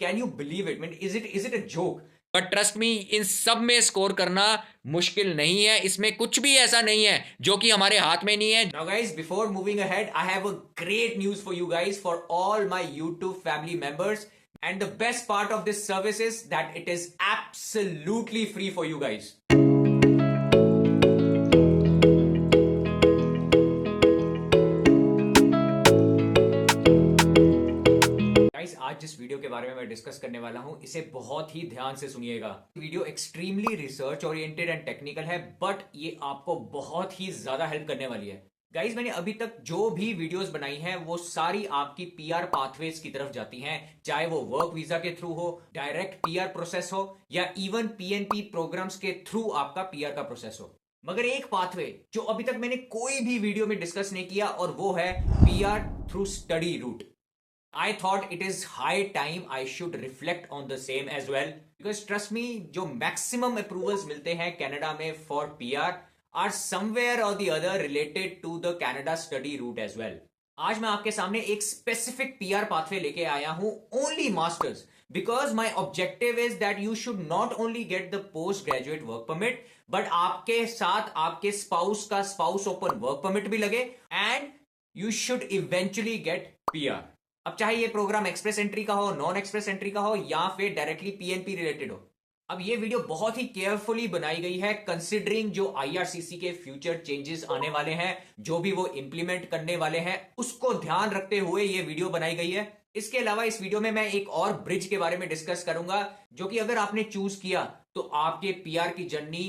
Can you believe it? Mean is it a joke? But trust me, इन सब में score करना मुश्किल नहीं है। इसमें कुछ भी ऐसा नहीं है जो कि हमारे हाथ में नहीं है। Now guys, before moving ahead, I have a great news for you guys, for all my YouTube family members. And the best part of this service is that it is absolutely free for you guys. Guys, आज जिस video के बारे में मैं discuss करने वाला हूं, इसे बहुत ही ध्यान से सुनिएगा। Video extremely research oriented and technical है, बट ये आपको बहुत ही ज्यादा हेल्प करने वाली है। गाइस, मैंने अभी तक जो भी वीडियोस बनाई हैं वो सारी आपकी पीआर पाथवेज की तरफ जाती हैं, चाहे वो वर्क वीजा के थ्रू हो, डायरेक्ट पीआर प्रोसेस हो, या इवन पीएनपी प्रोग्राम्स के थ्रू आपका पीआर का प्रोसेस हो। मगर एक पाथवे जो अभी तक मैंने कोई भी वीडियो में डिस्कस नहीं किया, और वो है PR through study route. I thought it is high time I should reflect on the same as well, because trust me, जो maximum approvals मिलते हैं कनाडा में for PR are somewhere or the other related to the Canada study route as well. आज मैं आपके सामने एक specific PR pathway लेके आया हूं, only masters, because my objective is that you should not only get the postgraduate work permit, but आपके साथ आपके spouse का spouse open work permit भी लगे, and you should eventually get PR. अब चाहे ये प्रोग्राम एक्सप्रेस एंट्री का हो, नॉन एक्सप्रेस एंट्री का हो, या फिर डायरेक्टली पीएनपी रिलेटेड हो। अब ये वीडियो बहुत ही केयरफुली बनाई गई है, कंसिडरिंग जो आईआरसीसी के फ्यूचर चेंजेस आने वाले हैं, जो भी वो इंप्लीमेंट करने वाले हैं, उसको ध्यान रखते हुए ये वीडियो बनाई गई है। इसके अलावा इस वीडियो में मैं एक और ब्रिज के बारे में डिस्कस करूंगा, जो कि अगर आपने चूज किया तो आपके पीआर की जर्नी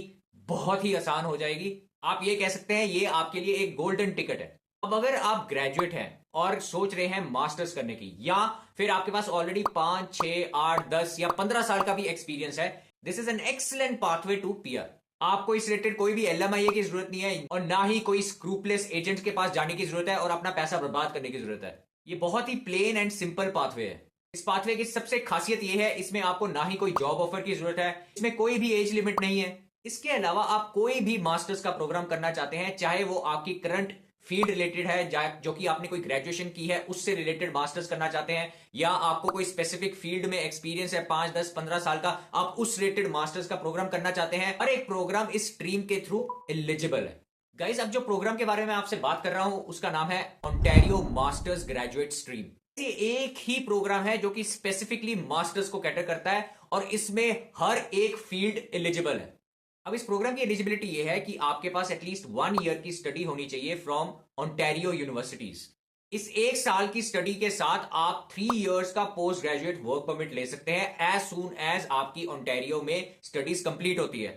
बहुत ही आसान हो जाएगी। आप ये कह सकते हैं ये आपके लिए एक गोल्डन टिकट है। अब अगर आप ग्रेजुएट हैं और सोच रहे हैं मास्टर्स करने की, या फिर आपके पास ऑलरेडी 5, 6, 8, 10 या 15 साल का भी एक्सपीरियंस है, this is an excellent pathway to PR. आपको इस रिलेटेड कोई भी एलएमआईए की जरूरत नहीं है, और ना ही कोई स्क्रूपलेस एजेंट के पास जाने की जरूरत है और अपना पैसा बर्बाद करने की जरूरत है। ये बहुत ही प्लेन एंड सिंपल पाथवे है। इस पाथवे की सबसे खासियत यह है, इसमें आपको ना ही कोई जॉब ऑफर की जरूरत है, इसमें कोई भी एज लिमिट नहीं है। इसके अलावा आप कोई भी मास्टर्स का प्रोग्राम करना चाहते हैं, चाहे वो आपकी करंट फील्ड रिलेटेड है, जो कि आपने कोई ग्रेजुएशन की है उससे रिलेटेड मास्टर्स करना चाहते हैं, या आपको कोई स्पेसिफिक फील्ड में एक्सपीरियंस है 5, 10, 15 साल का, आप उस रिलेटेड मास्टर्स का प्रोग्राम करना चाहते हैं, हर एक प्रोग्राम इस स्ट्रीम के थ्रू एलिजिबल है। गाइस, अब जो प्रोग्राम के बारे में आपसे बात कर रहा हूं उसका नाम है ओंटारियो मास्टर्स ग्रेजुएट स्ट्रीम। ये एक ही प्रोग्राम है जो कि स्पेसिफिकली मास्टर्स को कैटर करता है, और इसमें हर एक फील्ड एलिजिबल है। अब इस प्रोग्राम की एलिजिबिलिटी ये है कि आपके पास एटलीस्ट 1 ईयर की स्टडी होनी चाहिए फ्रॉम ओंटारियो यूनिवर्सिटीज। इस 1 साल की स्टडी के साथ आप 3 इयर्स का पोस्ट ग्रेजुएट वर्क परमिट ले सकते हैं एज सून एज आपकी ओंटारियो में स्टडीज कंप्लीट होती है।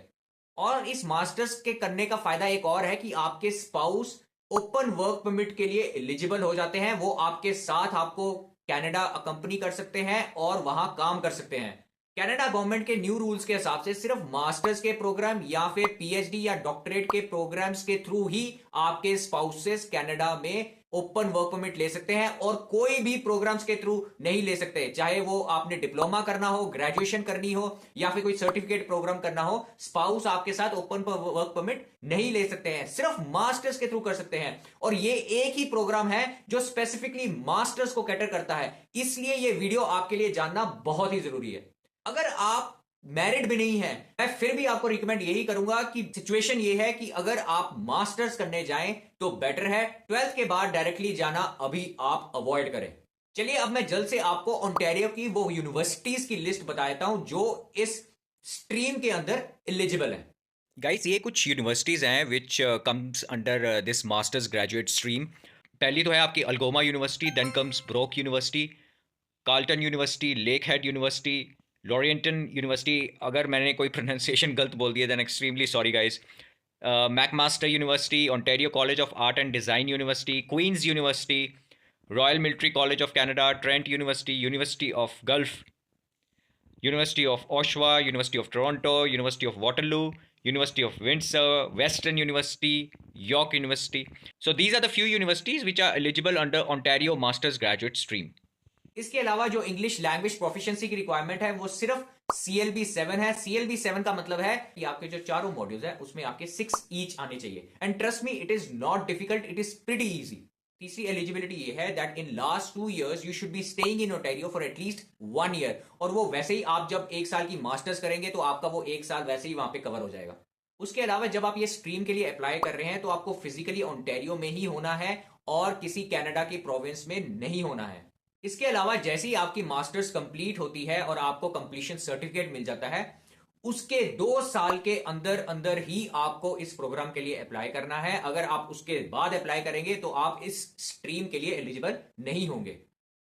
और इस मास्टर्स के करने का फायदा एक और है कि आपके स्पाउस ओपन वर्क परमिट के लिए एलिजिबल हो जाते हैं। वो आपके साथ आपको कनाडा अकंपनी कर सकते हैं और वहां काम कर सकते हैं। कनाडा गवर्नमेंट के न्यू रूल्स के हिसाब से सिर्फ मास्टर्स के प्रोग्राम या फिर पीएचडी या डॉक्टरेट के प्रोग्राम्स के थ्रू ही आपके स्पाउसेस कनाडा में ओपन वर्क परमिट ले सकते हैं, और कोई भी प्रोग्राम्स के थ्रू नहीं ले सकते, चाहे वो आपने डिप्लोमा करना हो, ग्रेजुएशन करनी हो, या फिर कोई सर्टिफिकेट प्रोग्राम करना हो। स्पाउस आपके साथ ओपन वर्क परमिट नहीं ले सकते हैं, सिर्फ मास्टर्स के थ्रू कर सकते हैं। और ये एक ही प्रोग्राम है जो स्पेसिफिकली मास्टर्स को कैटर करता है, इसलिए ये वीडियो आपके लिए जानना बहुत ही जरूरी है। अगर आप मैरिड भी नहीं है, मैं फिर भी आपको रिकमेंड यही करूंगा कि सिचुएशन ये है कि अगर आप मास्टर्स करने जाएं तो बेटर है, 12th के बाद डायरेक्टली जाना अभी आप अवॉइड करें। चलिए अब मैं जल्द से आपको ओंटारियो की वो यूनिवर्सिटीज की लिस्ट बता देता हूं जो इस स्ट्रीम के अंदर एलिजिबल है। गाइस, ये कुछ यूनिवर्सिटीज़ हैं which comes under this masters graduate stream. पहली तो है आपकी Algoma University, then comes Brock University, Carleton University, Lakehead University, Laurentian University. अगर मैंने कोई प्रोनाउंसिएशन गलत बोल दिया then extremely sorry guys. McMaster University, Ontario College of Art and Design University, Queen's University, Royal Military College of Canada, Trent University, University of Guelph, University of Oshawa, University of Toronto, University of Waterloo, University of Windsor, Western University, York University. So these are the few universities which are eligible under Ontario Masters Graduate Stream. इसके अलावा जो English language proficiency की requirement है वो सिर्फ CLB 7 है। CLB 7 का मतलब है कि आपके जो चारों मॉड्यूल्स हैं उसमें आपके 6 ईच आने चाहिए। And trust me, it is not difficult, it is pretty easy. तीसरी एलिजिबिलिटी ये है that in last 2 years you should be staying in Ontario for at least 1 year, और वो वैसे ही आप जब 1 साल की मास्टर्स करेंगे तो आपका वो 1 साल वैसे ही वहां पे कवर हो जाएगा। उसके अलावा जब आप ये स्ट्रीम के लिए अप्लाई कर रहे हैं तो आपको फिजिकली ओंटारियो में ही होना है और किसी कनाडा की प्रोविंस में नहीं होना है। इसके अलावा जैसे ही आपकी मास्टर्स कंप्लीट होती है और आपको कंप्लीशन सर्टिफिकेट मिल जाता है, उसके 2 साल के अंदर अंदर ही आपको इस प्रोग्राम के लिए अप्लाई करना है। अगर आप उसके बाद अप्लाई करेंगे तो आप इस स्ट्रीम के लिए एलिजिबल नहीं होंगे।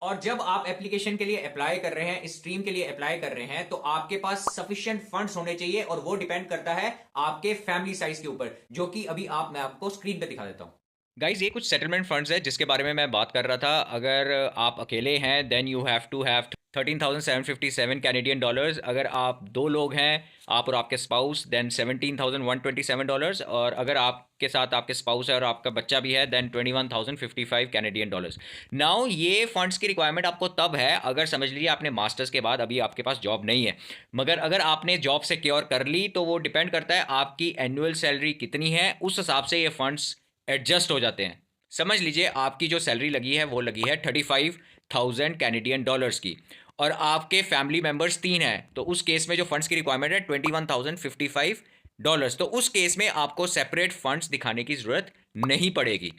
और जब आप एप्लीकेशन के लिए अप्लाई कर रहे हैं, इस स्ट्रीम के लिए अप्लाई कर रहे हैं, तो आपके पास सफिशिएंट फंड्स होने चाहिए, और वो डिपेंड करता है आपके फैमिली साइज के ऊपर, जो कि अभी मैं आपको स्क्रीन पे दिखा देता हूं। गाइज ये कुछ सेटलमेंट फंड्स है जिसके बारे में मैं बात कर रहा था। अगर आप अकेले हैं then you have to have 13,757 Canadian dollars. अगर आप 2 लोग हैं, आप और आपके स्पाउस, देन 17,127 डॉलर्स। और अगर आपके साथ आपके स्पाउस है और आपका बच्चा भी है देन 21,055 कैनेडियन डॉलर्स। नाउ ये फंड्स की रिक्वायरमेंट आपको तब है अगर समझ लीजिए आपने मास्टर्स के बाद अभी आपके पास जॉब नहीं है, मगर अगर आपने जॉब सिक्योर कर ली तो वो डिपेंड करता है आपकी एनुअल सैलरी कितनी है, उस हिसाब से ये फंड्स एडजस्ट हो जाते हैं। समझ लीजिए आपकी जो सैलरी लगी है वो लगी है 35,000 कैनेडियन डॉलर्स की, और आपके फैमिली मेंबर्स 3 हैं, तो उस केस में जो फंड्स की रिक्वायरमेंट है 21,055 डॉलर्स, तो उस केस में आपको सेपरेट फंड्स दिखाने की ज़रूरत नहीं पड़ेगी।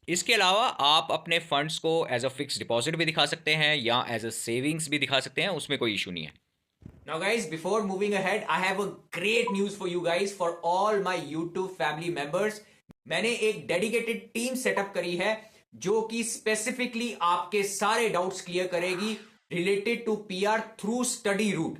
इसके अलावा आप अपने फंड्स को एज अ फिक्स डिपॉजिट भी दिखा सकते हैं या एज अ सेविंग्स भी दिखा सकते हैं, उसमें कोई इशू नहीं है। Now guys, before moving ahead, I have a great news for you guys, for all my YouTube family members. मैंने एक डेडिकेटेड टीम सेटअप करी है जो कि स्पेसिफिकली आपके सारे डाउट्स क्लियर करेगी related to PR through study route.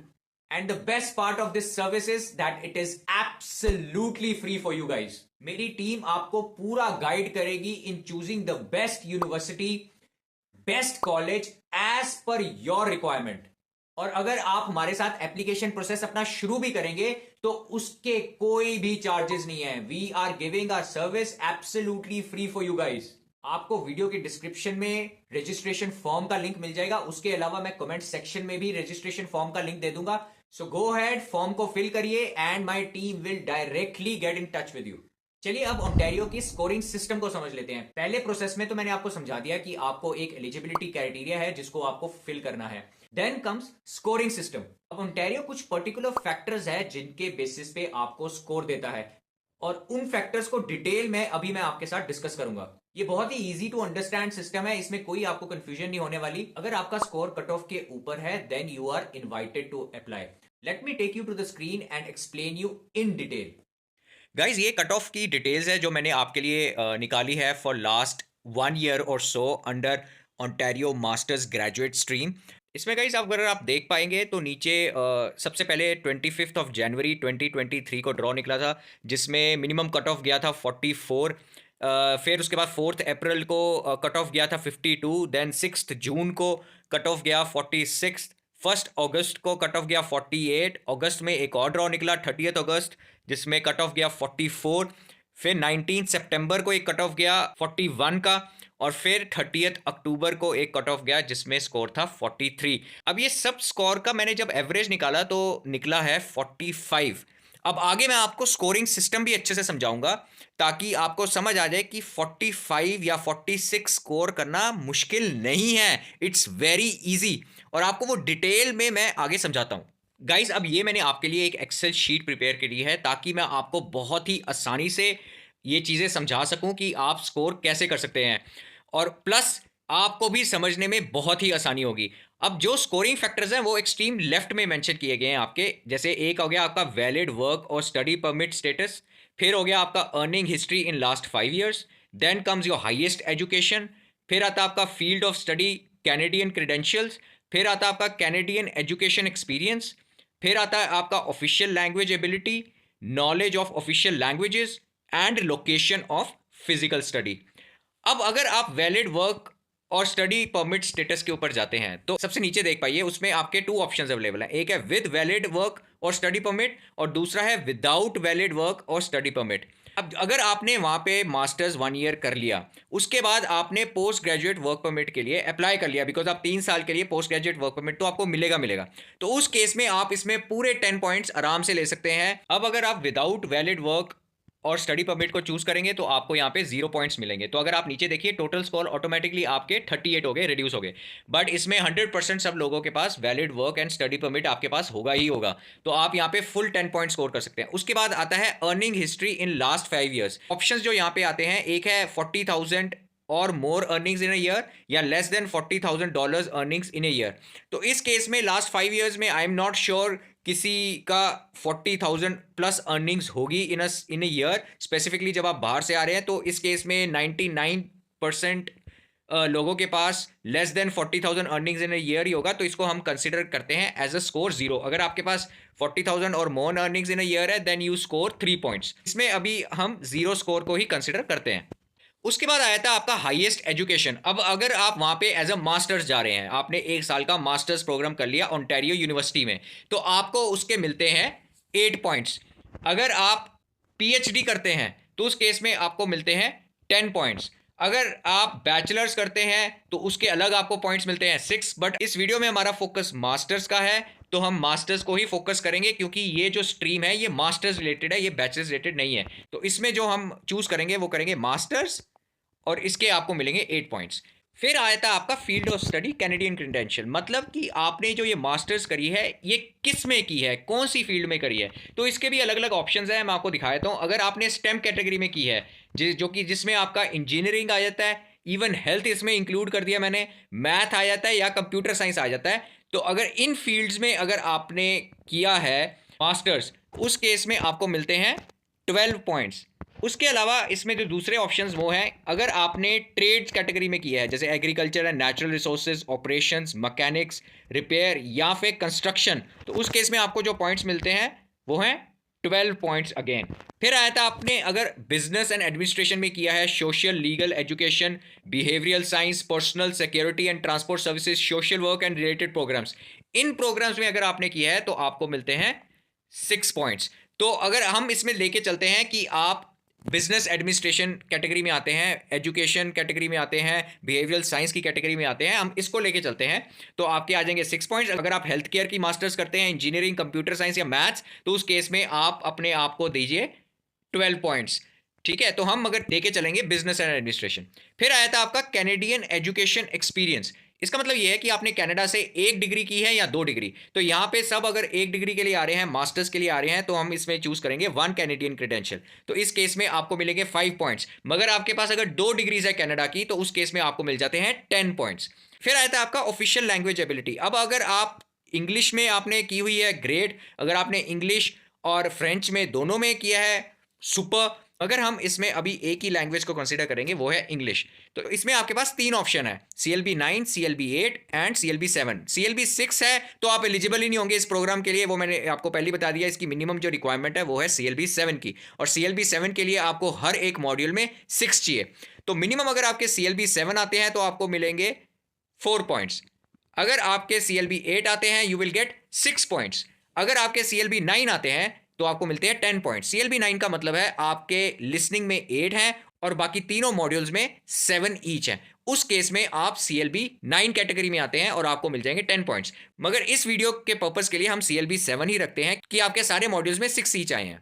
And the best part of this service is that it is absolutely free for you guys. मेरी टीम आपको पूरा गाइड करेगी in choosing the best university, best college as per your requirement. और अगर आप हमारे साथ application process अपना शुरू भी करेंगे तो उसके कोई भी चार्जेस नहीं है। We are giving our service absolutely free for you guys. आपको वीडियो के डिस्क्रिप्शन में रजिस्ट्रेशन फॉर्म का लिंक मिल जाएगा, उसके अलावा मैं कमेंट सेक्शन में भी रजिस्ट्रेशन फॉर्म का लिंक दे दूंगा। सो गो अहेड, फॉर्म को फिल करिए and my team will directly get in touch with you. चलिए अब ओंटारियो की स्कोरिंग सिस्टम को समझ लेते हैं। पहले प्रोसेस में तो मैंने आपको समझा दिया कि आपको एक एलिजिबिलिटी क्राइटेरिया है जिसको आपको फिल करना है। Then comes scoring system. अब ओंटारियो कुछ पर्टिकुलर फैक्टर्स है जिनके बेसिस पे आपको स्कोर देता है, और उन फैक्टर्स को डिटेल में अभी मैं आपके साथ डिस्कस करूंगा। ये बहुत ही इजी टू अंडरस्टैंड सिस्टम है, इसमें कोई आपको कंफ्यूजन नहीं होने वाली। अगर आपका स्कोर कट ऑफ के ऊपर है then you are invited to apply. Let me take you to the screen and explain you in detail. Guys ये कट ऑफ की डिटेल्स है जो मैंने आपके लिए निकाली है फॉर लास्ट 1 ईयर और so under Ontario masters graduate stream. इसमें गाइज अगर आप देख पाएंगे तो नीचे सबसे पहले 25 जनवरी 2023 को ड्रॉ निकला था जिसमें मिनिमम कट ऑफ गया था 44। फिर उसके बाद 4 अप्रैल को कट ऑफ गया था 52। देन 6 जून को कट ऑफ गया 46। 1 अगस्त को कट ऑफ गया 48। अगस्त में एक और ड्रॉ निकला 30 अगस्त जिसमें कट ऑफ गया 44। फिर 19 सितंबर को एक कट ऑफ गया 41 का, और फिर 30 अक्टूबर को एक कट ऑफ गया जिसमें स्कोर था 43। अब ये सब स्कोर का मैंने जब एवरेज निकाला तो निकला है 45। अब आगे मैं आपको स्कोरिंग सिस्टम भी अच्छे से समझाऊंगा ताकि आपको समझ आ जाए कि 45 या 46 स्कोर करना मुश्किल नहीं है, इट्स वेरी इजी, और आपको वो डिटेल में मैं आगे समझाता हूँ। गाइज अब ये मैंने आपके लिए एक एक्सेल शीट प्रिपेयर करी है ताकि मैं आपको बहुत ही आसानी से ये चीज़ें समझा सकूं कि आप स्कोर कैसे कर सकते हैं, और प्लस आपको भी समझने में बहुत ही आसानी होगी। अब जो स्कोरिंग फैक्टर्स हैं वो एक्सट्रीम लेफ्ट में मेंशन किए गए हैं आपके, जैसे एक हो गया आपका वैलिड वर्क और स्टडी परमिट स्टेटस, फिर हो गया आपका earning history in last 5 years, then comes your highest education, फिर आता आपका field of study Canadian credentials, फिर आता आपका कैनेडियन एजुकेशन एक्सपीरियंस, फिर आता है आपका official language ability, knowledge of official languages and location of physical study. अब अगर आप वैलिड वर्क और स्टडी परमिट स्टेटस के ऊपर जाते हैं तो सबसे नीचे देख पाइए उसमें आपके 2 ऑप्शंस अवेलेबल हैं। एक है विद वैलिड वर्क और स्टडी परमिट और दूसरा है विदाउट वैलिड वर्क और स्टडी परमिट। अब अगर आपने वहाँ पे मास्टर्स 1 ईयर कर लिया, उसके बाद आपने पोस्ट ग्रेजुएट वर्क परमिट के लिए अप्लाई कर लिया, बिकॉज आप 3 साल के लिए पोस्ट ग्रेजुएट वर्क परमिट तो आपको मिलेगा, तो उस केस में आप इसमें पूरे 10 पॉइंट्स आराम से ले सकते हैं। अब अगर आप विदाउट वैलिड वर्क और स्टडी परमिट को चूज करेंगे तो आपको यहाँ पे 0 पॉइंट्स मिलेंगे। तो अगर आप नीचे देखिए टोटल स्कोर ऑटोमेटिकली आपके 38 हो गए, रिड्यूस हो गए। बट इसमें 100% सब लोगों के पास valid work and study permit आपके पास होगा ही होगा, तो आप यहाँ पे फुल 10 पॉइंट स्कोर कर सकते हैं। उसके बाद आता है earning history in last 5 years. Option जो यहाँ पे आते हैं, एक है 40,000 और मोर अर्निंग्स इन अ ईयर या less than $40,000 earnings in a year. तो इस केस में लास्ट 5 ईयर्स में आई एम नॉट श्योर किसी का 40,000 प्लस अर्निंग्स होगी इन अ ईयर, स्पेसिफिकली जब आप बाहर से आ रहे हैं। तो इस केस में 99% लोगों के पास less than 40,000 earnings in a year ही होगा, तो इसको हम कंसिडर करते हैं एज अ स्कोर 0। अगर आपके पास 40,000 और मोर अर्निंग्स इन अ ईयर है देन यू स्कोर 3 पॉइंट्स। इसमें अभी हम 0 स्कोर को ही कंसिडर करते हैं। उसके बाद आया था आपका हाईएस्ट एजुकेशन। अब अगर आप वहाँ पे एज अ मास्टर्स जा रहे हैं, आपने 1 साल का मास्टर्स प्रोग्राम कर लिया ओंटारियो यूनिवर्सिटी में, तो आपको उसके मिलते हैं 8 पॉइंट्स। अगर आप पीएचडी करते हैं तो उस केस में आपको मिलते हैं 10 पॉइंट्स। अगर आप बैचलर्स करते हैं तो उसके अलग आपको पॉइंट्स मिलते हैं 6। बट इस वीडियो में हमारा फोकस मास्टर्स का है, तो हम मास्टर्स को ही फोकस करेंगे, क्योंकि ये जो स्ट्रीम है ये मास्टर्स रिलेटेड है, ये बैचलर्स रिलेटेड नहीं है। तो इसमें जो हम चूज करेंगे वो करेंगे मास्टर्स, और इसके आपको मिलेंगे 8 पॉइंट्स। फिर आया था आपका field of study Canadian credential, मतलब कि आपने जो ये मास्टर्स करी है ये किस में की है, कौन सी फील्ड में करी है। तो इसके भी अलग अलग ऑप्शंस हैं, मैं आपको दिखा देता हूँ। अगर आपने स्टेम कैटेगरी में की है, जो कि जिसमें आपका इंजीनियरिंग आ जाता है, इवन हेल्थ इसमें इंक्लूड कर दिया मैंने, मैथ आ जाता है या कंप्यूटर साइंस आ जाता है, तो अगर इन फील्ड्स में अगर आपने किया है मास्टर्स, उस केस में आपको मिलते हैं 12 पॉइंट्स। उसके अलावा इसमें जो दूसरे ऑप्शंस वो हैं, अगर आपने ट्रेड्स कैटेगरी में किया है जैसे agriculture and natural resources, operations, mechanics, repair या फिर कंस्ट्रक्शन, तो उस केस में आपको जो पॉइंट्स मिलते हैं वो हैं 12 पॉइंट्स अगेन। फिर आया था आपने अगर बिजनेस एंड एडमिनिस्ट्रेशन में किया है, social, legal, education, behavioural science, personal, security and transport services, social work and related programmes, इन प्रोग्राम्स में अगर आपने किया है तो आपको मिलते हैं 6 पॉइंट्स। तो अगर हम इसमें लेके चलते हैं कि आप बिजनेस एडमिनिस्ट्रेशन कैटेगरी में आते हैं, एजुकेशन कैटेगरी में आते हैं, बिहेवियरल साइंस की कैटेगरी में आते हैं, हम इसको लेके चलते हैं, तो आपके आ जाएंगे 6 पॉइंट्स। अगर आप हेल्थ केयर की मास्टर्स करते हैं, इंजीनियरिंग, कंप्यूटर साइंस या मैथ्स, तो उस केस में आप अपने आप को दीजिए 12 पॉइंट्स। ठीक है, तो हम अगर लेके चलेंगे बिजनेस एंड एडमिनिस्ट्रेशन। फिर आया था आपका कैनेडियन एजुकेशन एक्सपीरियंस। इसका मतलब ये है कि आपने कनाडा से 1 डिग्री की है या 2 डिग्री। तो यहाँ पे सब अगर 1 डिग्री के लिए आ रहे हैं, मास्टर्स के लिए आ रहे हैं, तो हम इसमें चूज करेंगे 1 कैनेडियन क्रेडेंशियल। तो इस केस में आपको मिलेंगे 5 पॉइंट्स। मगर आपके पास अगर 2 डिग्रीज है कनाडा की, तो उस केस में आपको मिल जाते हैं 10 पॉइंट्स। फिर आया था आपका ऑफिशियल लैंग्वेज एबिलिटी। अब अगर आप इंग्लिश में आपने की हुई है, ग्रेट। अगर आपने इंग्लिश और फ्रेंच में दोनों में किया है, सुपर। अगर हम इसमें अभी एक ही लैंग्वेज को कंसीडर करेंगे वो है इंग्लिश, तो इसमें आपके पास 3 ऑप्शन है, CLB 9, CLB 8 and CLB 7। CLB 6 है तो आप एलिजिबल ही नहीं होंगे इस प्रोग्राम के लिए, वो मैंने आपको पहले बता दिया। इसकी मिनिमम जो रिक्वायरमेंट है वो है CLB 7 की, और CLB 7 के लिए आपको हर एक मॉड्यूल में 6 चाहिए। तो मिनिमम अगर आपके CLB 7 आते हैं तो आपको मिलेंगे 4 पॉइंट्स। अगर आपके CLB 8 आते हैं यू विल गेट 6 पॉइंट्स। अगर आपके CLB 9 आते हैं तो आपको मिलते हैं 10 पॉइंट। CLB 9 का मतलब है आपके लिसनिंग में 8 हैं और बाकी तीनों मॉड्यूल्स में 7 ईच हैं। उस केस में आप CLB 9 कैटेगरी में आते हैं और आपको मिल जाएंगे 10 पॉइंट्स। मगर इस वीडियो के पर्पस के लिए हम CLB 7 ही रखते हैं कि आपके सारे मॉड्यूल्स में 6 ईच आए हैं,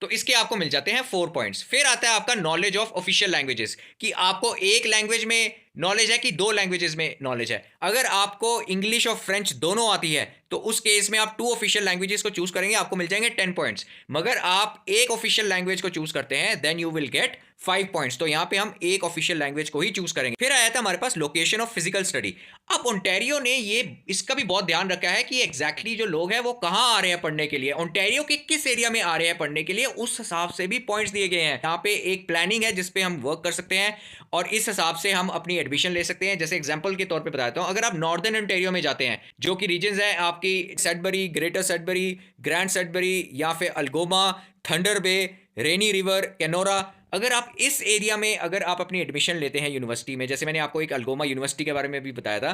तो इसके आपको मिल जाते हैं 4 पॉइंट्स। फिर आता है आपका नॉलेज ऑफ ऑफिशियल लैंग्वेजेस, कि आपको एक लैंग्वेज में नॉलेज है कि 2 लैंग्वेजेस में नॉलेज है। अगर आपको इंग्लिश और फ्रेंच दोनों आती है तो उस केस में आप 2 ऑफिशियल लैंग्वेजेस को चूज करेंगे, आपको मिल जाएंगे 10 पॉइंट्स। मगर आप एक ऑफिशियल लैंग्वेज को चूज करते हैं then you will get 5 points. तो यहाँ पे हम एक ऑफिशियल लैंग्वेज को ही चूज करेंगे। फिर आया था हमारे पास लोकेशन ऑफ फिजिकल स्टडी। अब ओंटारियो ने ये इसका भी बहुत ध्यान रखा है कि एग्जैक्टली जो लोग हैं वो कहाँ आ रहे हैं पढ़ने के लिए, ओंटारियो के किस एरिया में आ रहे हैं पढ़ने के लिए, उस हिसाब से भी पॉइंट्स दिए गए हैं। यहाँ पे एक प्लानिंग है जिसपे हम वर्क कर सकते हैं और इस हिसाब से हम अपनी एडमिशन ले सकते हैं। जैसे एग्जांपल के तौर पे बताता हूँ, अगर आप नॉर्दर्न ओंटारियो में जाते हैं जो कि रीजन्स है आपकी Sudbury, greater Sudbury, grand Sudbury या फिर अल्गोमा, थंडर बे, रेनी रिवर, कैनोरा, अगर आप इस एरिया में अगर आप अपनी एडमिशन लेते हैं यूनिवर्सिटी में, जैसे मैंने आपको एक अल्गोमा यूनिवर्सिटी के बारे में भी बताया था,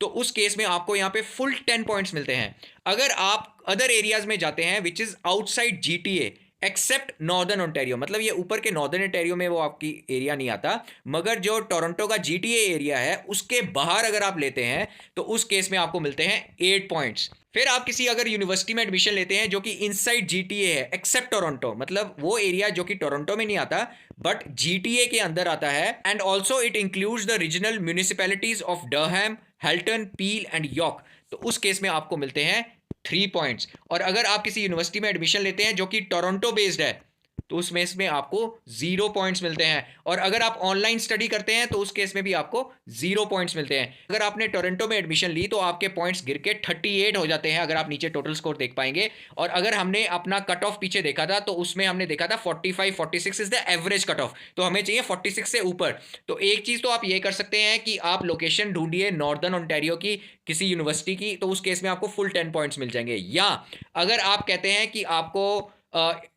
तो उस केस में आपको यहाँ पे फुल 10 पॉइंट्स मिलते हैं। अगर आप अदर एरियाज में जाते हैं which is outside GTA except northern Ontario, मतलब ये ऊपर के नॉर्दर्न ओंटारियो में वो आपकी एरिया नहीं आता, मगर जो टोरंटो का GTA एरिया है उसके बाहर अगर आप लेते हैं तो उस केस में आपको मिलते हैं 8 पॉइंट्स। फिर आप किसी अगर यूनिवर्सिटी में एडमिशन लेते हैं जो कि इनसाइड GTA है एक्सेप्ट टोरंटो, मतलब वो एरिया जो कि टोरंटो में नहीं आता बट GTA के अंदर आता है, and also it includes the regional municipalities of Durham, Halton, Peel and York, तो उस केस में आपको मिलते हैं 3 पॉइंट्स। और अगर आप किसी यूनिवर्सिटी में एडमिशन लेते हैं जो कि टोरंटो बेस्ड है तो उस केस में आपको 0 पॉइंट्स मिलते हैं, और अगर आप ऑनलाइन स्टडी करते हैं तो उस केस में भी आपको 0 पॉइंट्स मिलते हैं। अगर आपने टोरंटो में एडमिशन ली तो आपके पॉइंट्स गिर के 38 हो जाते हैं, अगर आप नीचे टोटल स्कोर देख पाएंगे। और अगर हमने अपना कट ऑफ पीछे देखा था तो उसमें हमने देखा था 45 46 is the average cut off, तो हमें चाहिए 46 से ऊपर। तो एक चीज तो आप ये कर सकते हैं कि आप लोकेशन ढूंढिए नॉर्दर्न ओंटारियो की किसी यूनिवर्सिटी की, तो उस केस में आपको फुल 10 पॉइंट्स मिल जाएंगे। या अगर आप कहते हैं कि आपको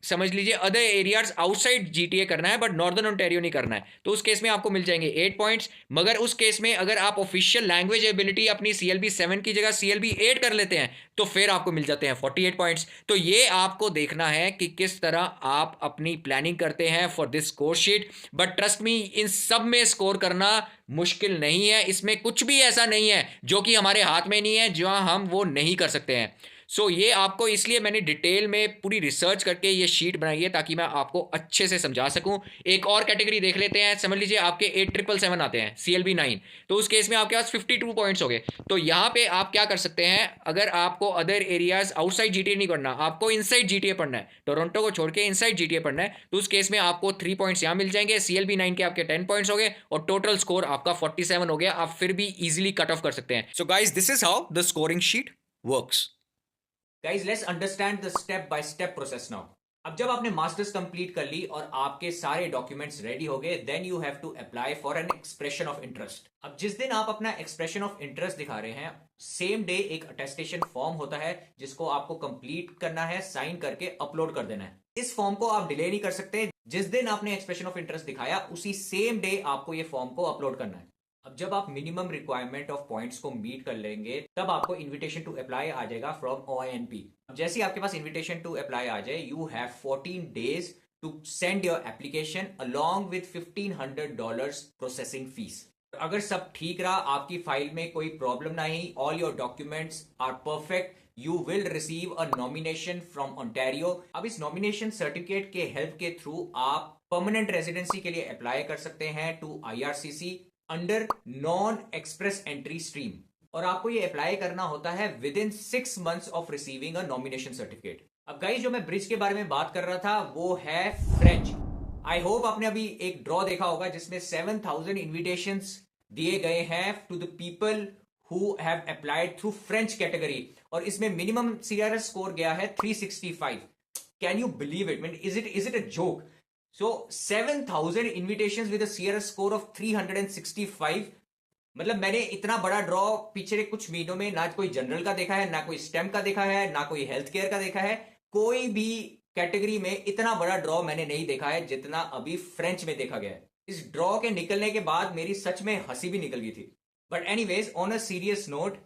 समझ लीजिए अदर एरियाज आउटसाइड GTA करना है बट नॉर्दर्न ओंटारियो नहीं करना है, तो उस केस में आपको मिल जाएंगे 8 पॉइंट्स। मगर उस केस में अगर आप ऑफिशियल लैंग्वेज एबिलिटी अपनी CLB 7 की जगह CLB 8 कर लेते हैं तो फिर आपको मिल जाते हैं 48 पॉइंट्स। तो ये आपको देखना है कि किस तरह आप अपनी प्लानिंग करते हैं for this score sheet. But trust me, इन सब में स्कोर करना मुश्किल नहीं है, इसमें कुछ भी ऐसा नहीं है जो कि हमारे हाथ में नहीं है, जहां हम वो नहीं कर सकते हैं। ये आपको इसलिए मैंने डिटेल में पूरी रिसर्च करके ये शीट बनाई है ताकि मैं आपको अच्छे से समझा सकूं। एक और कैटेगरी देख लेते हैं, समझ लीजिए आपके 8777 आते हैं CLB 9, तो उस केस में आपके पास 52 पॉइंट्स हो गए। तो यहाँ पे आप क्या कर सकते हैं, अगर आपको अदर एरियाज आउटसाइड GTA नहीं पढ़ना, आपको इनसाइड GTA पढ़ना है, टोरंटो को छोड़ के इनसाइड GTA पढ़ना है, तो उस केस में आपको 3 पॉइंट्स यहाँ मिल जाएंगे, CLB 9 के आपके 10 पॉइंट्स हो गए और टोटल स्कोर आपका 47 हो गया। आप फिर भी इजिली कट ऑफ कर सकते हैं। So guys, this is how the scoring sheet works. Guys let's understand the step by step process now. अब जब आपने मास्टर्स कंप्लीट कर ली और आपके सारे डॉक्यूमेंट्स रेडी हो गए, then you have to apply for an expression of interest. अब जिस दिन आप अपना एक्सप्रेशन ऑफ इंटरेस्ट दिखा रहे हैं, सेम डे एक अटेस्टेशन फॉर्म होता है जिसको आपको कंप्लीट करना है, साइन करके अपलोड कर देना है। इस फॉर्म को आप डिले नहीं कर सकते, जिस दिन आपने एक्सप्रेशन ऑफ इंटरेस्ट दिखाया उसी सेम डे आपको ये फॉर्म को अपलोड करना है। अब जब आप मिनिमम रिक्वायरमेंट ऑफ पॉइंट्स को मीट कर लेंगे तब आपको इनविटेशन टू अप्लाई आ जाएगा फ्रॉम OINP। अब जैसे आपके पास इनविटेशन टू अप्लाई आ जाए, you have 14 days to send your application along with $1500 processing fees. अगर सब ठीक रहा, आपकी फाइल में कोई प्रॉब्लम नहीं, all your documents are perfect, you will receive a nomination from Ontario. अब इस नॉमिनेशन सर्टिफिकेट के हेल्प के थ्रू आप परमानेंट रेजिडेंसी के लिए अप्लाई कर सकते हैं to IRCC under non express entry stream, और आपको ये अप्लाई करना होता है within 6 months of receiving a nomination certificate. अब गाइस, जो मैं ब्रिज के बारे में बात कर रहा था वो है फ्रेंच। आई होप आपने अभी एक ड्रॉ देखा होगा जिसमें 7000 इन्विटेशंस दिए गए हैं to the people who have applied through French category, और इसमें मिनिमम CRS स्कोर गया है 365। Can you believe it? Mean is it a joke? So 7000 invitations with a CRS score of 365। मतलब मैंने इतना बड़ा ड्रॉ पिछले कुछ महीनों में ना कोई जनरल का देखा है, ना कोई स्टेम का देखा है, ना कोई हेल्थ केयर का देखा है। कोई भी कैटेगरी में इतना बड़ा ड्रॉ मैंने नहीं देखा है जितना अभी फ्रेंच में देखा गया है। इस ड्रॉ के निकलने के बाद मेरी सच में हंसी भी निकल गई थी। But anyways, on a serious note,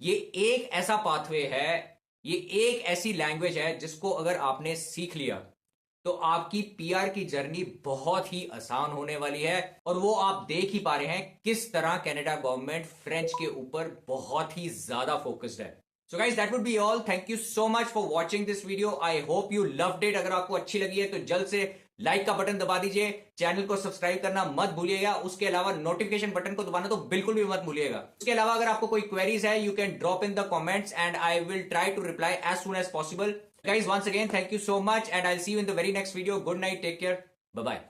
ये एक ऐसा पाथवे है, ये एक ऐसी लैंग्वेज है जिसको अगर आपने सीख लिया तो आपकी PR की जर्नी बहुत ही आसान होने वाली है। और वो आप देख ही पा रहे हैं किस तरह कनाडा गवर्नमेंट फ्रेंच के ऊपर बहुत ही ज्यादा फोकस्ड है। So guys, that would be all. Thank you so much for watching this video. I hope you loved it. अगर आपको अच्छी लगी है तो जल्द से लाइक का बटन दबा दीजिए, चैनल को सब्सक्राइब करना मत भूलिएगा, उसके अलावा नोटिफिकेशन बटन को दबाना तो बिल्कुल भी मत भूलिएगा। उसके अलावा अगर आपको कोई क्वेरीज है, you can drop in the comments and I will try to reply as soon as possible. Guys, once again, thank you so much and I'll see you in the very next video. Good night. Take care. Bye-bye.